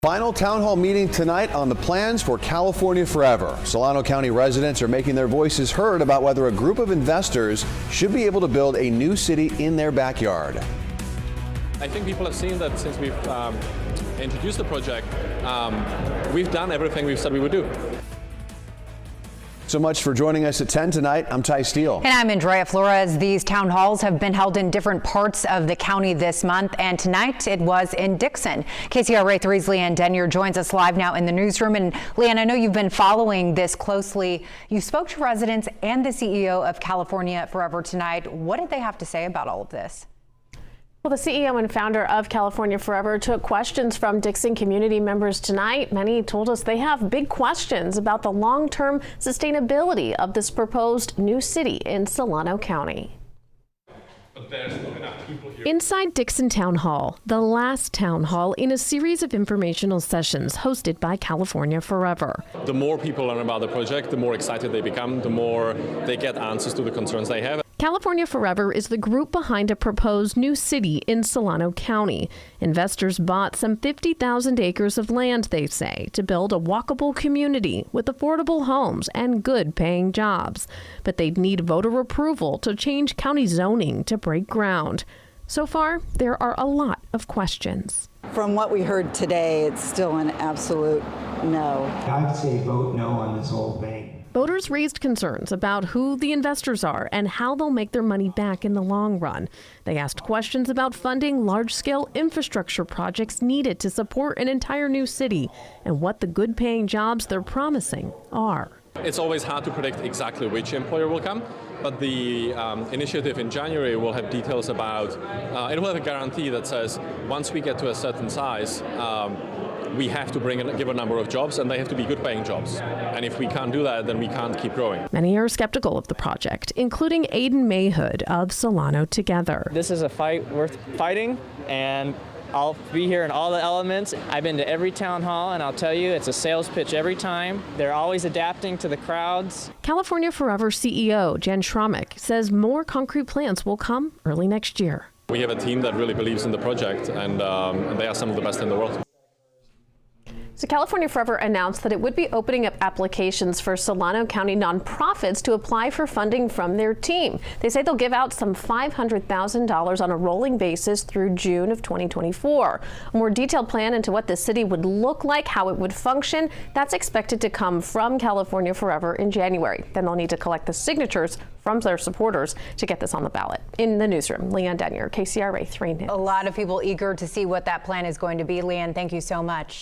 Final town hall meeting tonight on the plans for California Forever. Solano County residents are making their voices heard about whether a group of investors should be able to build a new city in their backyard. I think people have seen that since we've introduced the project, we've done everything we've said we would do. So much for joining us at 10 tonight. I'm Ty Steele. And I'm Andrea Flores. These town halls have been held in different parts of the county this month, and tonight it was in Dixon. KCRA 3's Leanne Denyer joins us live now in the newsroom. And Leanne, I know you've been following this closely. You spoke to residents and the CEO of California Forever tonight. What did they have to say about all of this? Well, the CEO and founder of California Forever took questions from Dixon community members tonight. Many told us they have big questions about the long-term sustainability of this proposed new city in Solano County. Inside Dixon Town Hall, the last town hall in a series of informational sessions hosted by California Forever. The more people learn about the project, the more excited they become, the more they get answers to the concerns they have. California Forever is the group behind a proposed new city in Solano County. Investors bought some 50,000 acres of land, they say, to build a walkable community with affordable homes and good-paying jobs. But they'd need voter approval to change county zoning to break ground. So far, there are a lot of questions. From what we heard today, it's still an absolute no. I'd say vote no on this whole thing. Voters raised concerns about who the investors are and how they'll make their money back in the long run. They asked questions about funding large-scale infrastructure projects needed to support an entire new city and what the good-paying jobs they're promising are. It's always hard to predict exactly which employer will come, but the initiative in January will have details about, it will have a guarantee that says once we get to a certain size, we have to give a number of jobs, and they have to be good-paying jobs. And if we can't do that, then we can't keep growing. Many are skeptical of the project, including Aiden Mayhood of Solano Together. This is a fight worth fighting, and I'll be here in all the elements. I've been to every town hall, and I'll tell you, it's a sales pitch every time. They're always adapting to the crowds. California Forever CEO Jen Schromick says more concrete plans will come early next year. We have a team that really believes in the project, and they are some of the best in the world. So California Forever announced that it would be opening up applications for Solano County nonprofits to apply for funding from their team. They say they'll give out some $500,000 on a rolling basis through June of 2024. A more detailed plan into what the city would look like, how it would function, that's expected to come from California Forever in January. Then they'll need to collect the signatures from their supporters to get this on the ballot. In the newsroom, Leanne Denyer, KCRA 3 News. A lot of people eager to see what that plan is going to be. Leanne, thank you so much.